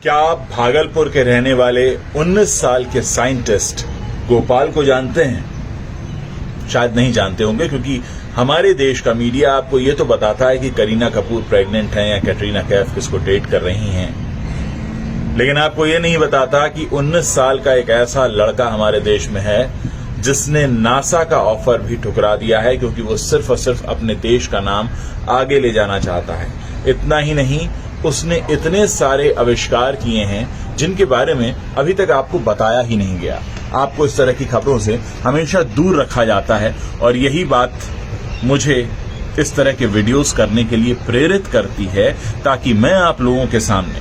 क्या आप भागलपुर के रहने वाले 19 साल के साइंटिस्ट गोपाल को जानते हैं? शायद नहीं जानते होंगे, क्योंकि हमारे देश का मीडिया आपको ये तो बताता है कि करीना कपूर प्रेग्नेंट हैं या कैटरीना कैफ किसको डेट कर रही हैं, लेकिन आपको ये नहीं बताता कि 19 साल का एक ऐसा लड़का हमारे देश में है जिसने नासा का ऑफर भी ठुकरा दिया है, क्योंकि वो सिर्फ और सिर्फ अपने देश का नाम आगे ले जाना चाहता है। इतना ही नहीं, उसने इतने सारे आविष्कार किए हैं जिनके बारे में अभी तक आपको बताया ही नहीं गया। आपको इस तरह की खबरों से हमेशा दूर रखा जाता है, और यही बात मुझे इस तरह के वीडियोस करने के लिए प्रेरित करती है, ताकि मैं आप लोगों के सामने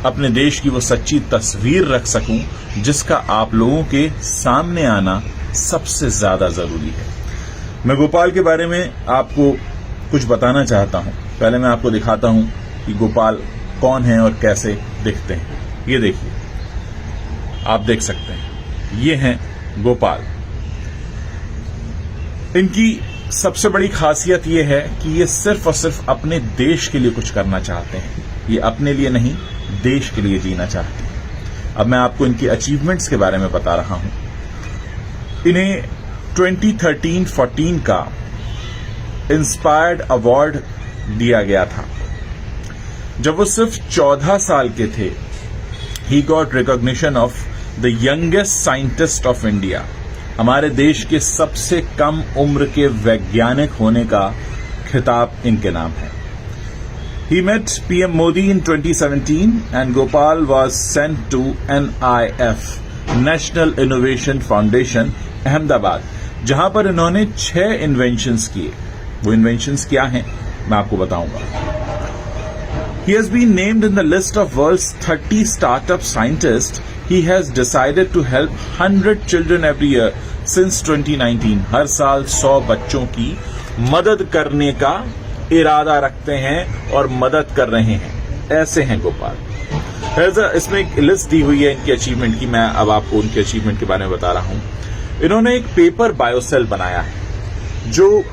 अपने देश की वो सच्ची तस्वीर रख सकूं जिसका आप लोगों के सामने आना सबसे ज्यादा जरूरी है। मैं गोपाल के बारे में आपको कुछ बताना चाहता हूं। पहले मैं आपको दिखाता हूं कि गोपाल कौन है और कैसे दिखते हैं। ये देखिए, आप देख सकते हैं, ये हैं गोपाल। इनकी सबसे बड़ी खासियत ये है कि ये सिर्फ और सिर्फ अपने देश के लिए कुछ करना चाहते हैं। ये अपने लिए नहीं, देश के लिए जीना चाहते हैं। अब मैं आपको इनकी अचीवमेंट्स के बारे में बता रहा हूं। इन्हें 2013-14 का इंस्पायर्ड अवार्ड दिया गया था। जब वो सिर्फ 14 साल के थे, he got recognition of the youngest scientist of India. हमारे देश के सबसे कम उम्र के वैज्ञानिक होने का खिताब इनके नाम है। He met PM Modi in 2017 and Gopal was sent to NIF, National Innovation Foundation, Ahmedabad, जहां पर इन्होंने 6 इन्वेंशंस किए। वो इन्वेंशंस क्या हैं, मैं आपको बताऊंगा। He has been named in the list of world's 30 startup scientists. He has decided to help 100 children every year since 2019. हर साल 100 बच्चों की मदद करने का इरादा रखते हैं और मदद कर रहे हैं। ऐसे हैं गोपाल। इसमें एक लिस्ट दी हुई है इनकी अचीवमेंट की। मैं अब आपको उनके अचीवमेंट के बारे में बता रहा हूं। इन्होंने एक पेपर बायोसेल बनाया है जो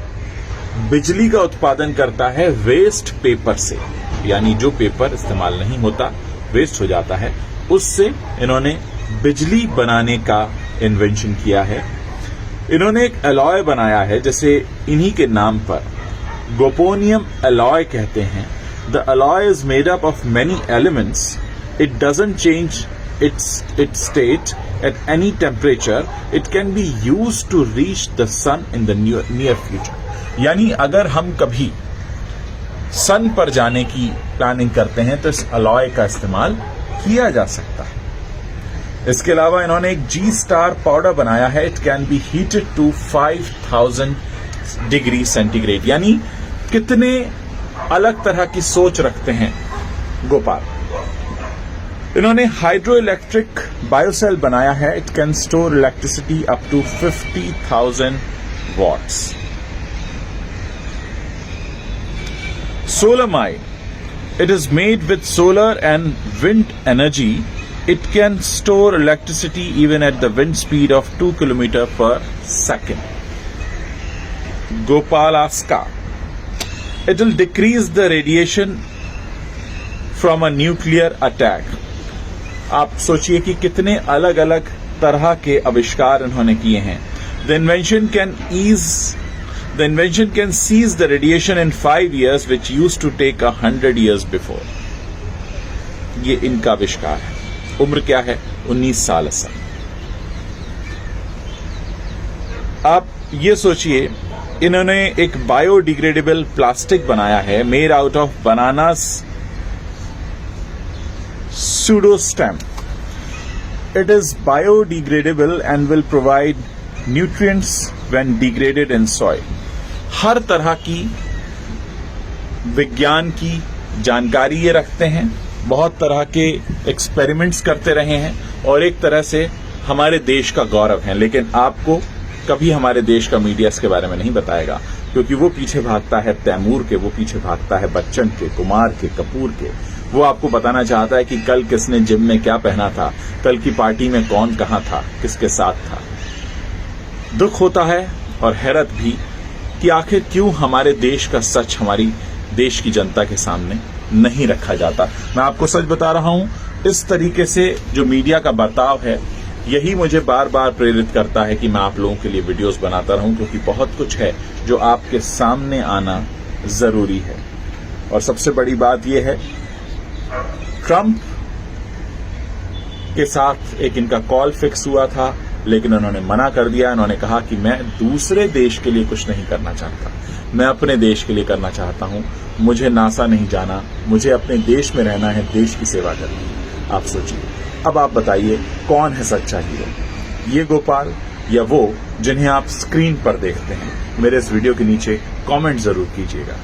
बिजली का उत्पादन करता है वेस्ट पेपर से, यानी जो पेपर इस्तेमाल नहीं होता, वेस्ट हो जाता है, उससे इन्होंने बिजली बनाने का इन्वेंशन किया है। इन्होंने एक अलॉय बनाया है, जैसे इन्हीं के नाम पर गोपोनियम अलॉय कहते हैं। The alloy is made up of many elements. It doesn't change its state at any temperature. It can be used to reach the sun in the near future. यानी अगर हम कभी सन पर जाने की प्लानिंग करते हैं तो इस अलॉय का इस्तेमाल किया जा सकता है। इसके अलावा इन्होंने एक G स्टार पाउडर बनाया है। It can be heated to 5000 degree centigrade. यानी कितने अलग तरह की सोच रखते हैं गोपाल। इन्होंने हाइड्रो इलेक्ट्रिक बायोसेल बनाया है। It can store electricity up to 50,000 watts. Solar mine, it is made with solar and wind energy. It can store electricity even at the wind speed of 2 km per second. Gopalaska, it will decrease the radiation from a nuclear attack. आप सोचिए कि कितने अलग अलग तरह के आविष्कार इन्होंने किए हैं। The invention can cease the radiation in 5 years, which used to take 100 years before. ये इनका आविष्कार है। उम्र क्या है? 19 साल। आप ये सोचिए, इन्होंने एक बायोडिग्रेडेबल प्लास्टिक बनाया है, made out of bananas pseudostem. It is biodegradable and will provide nutrients when degraded in soil. हर तरह की विज्ञान की जानकारी ये रखते हैं, बहुत तरह के एक्सपेरिमेंट्स करते रहे हैं और एक तरह से हमारे देश का गौरव है। लेकिन आपको कभी हमारे देश का मीडिया इसके बारे में नहीं बताएगा, क्योंकि वो पीछे भागता है तैमूर के, वो पीछे भागता है बच्चन के, कुमार के, कपूर के। वो आपको बताना चाहता है कि कल किसने जिम में क्या पहना था, कल की पार्टी में कौन कहां था, किसके साथ था। दुख होता है और हैरत भी कि आखिर क्यों हमारे देश का सच हमारी देश की जनता के सामने नहीं रखा जाता। मैं आपको सच बता रहा हूं, इस तरीके से जो मीडिया का बर्ताव है, यही मुझे बार बार प्रेरित करता है कि मैं आप लोगों के लिए वीडियोस बनाता रहूं, क्योंकि बहुत कुछ है जो आपके सामने आना जरूरी है। और सबसे बड़ी बात यह है, ट्रंप के साथ एक इनका कॉल फिक्स हुआ था, लेकिन उन्होंने मना कर दिया। उन्होंने कहा कि मैं दूसरे देश के लिए कुछ नहीं करना चाहता, मैं अपने देश के लिए करना चाहता हूं। मुझे नासा नहीं जाना, मुझे अपने देश में रहना है, देश की सेवा करनी है। आप सोचिए, अब आप बताइए कौन है सच्चा हीरो, ये गोपाल या वो जिन्हें आप स्क्रीन पर देखते हैं? मेरे इस वीडियो के नीचे कमेंट जरूर कीजिएगा।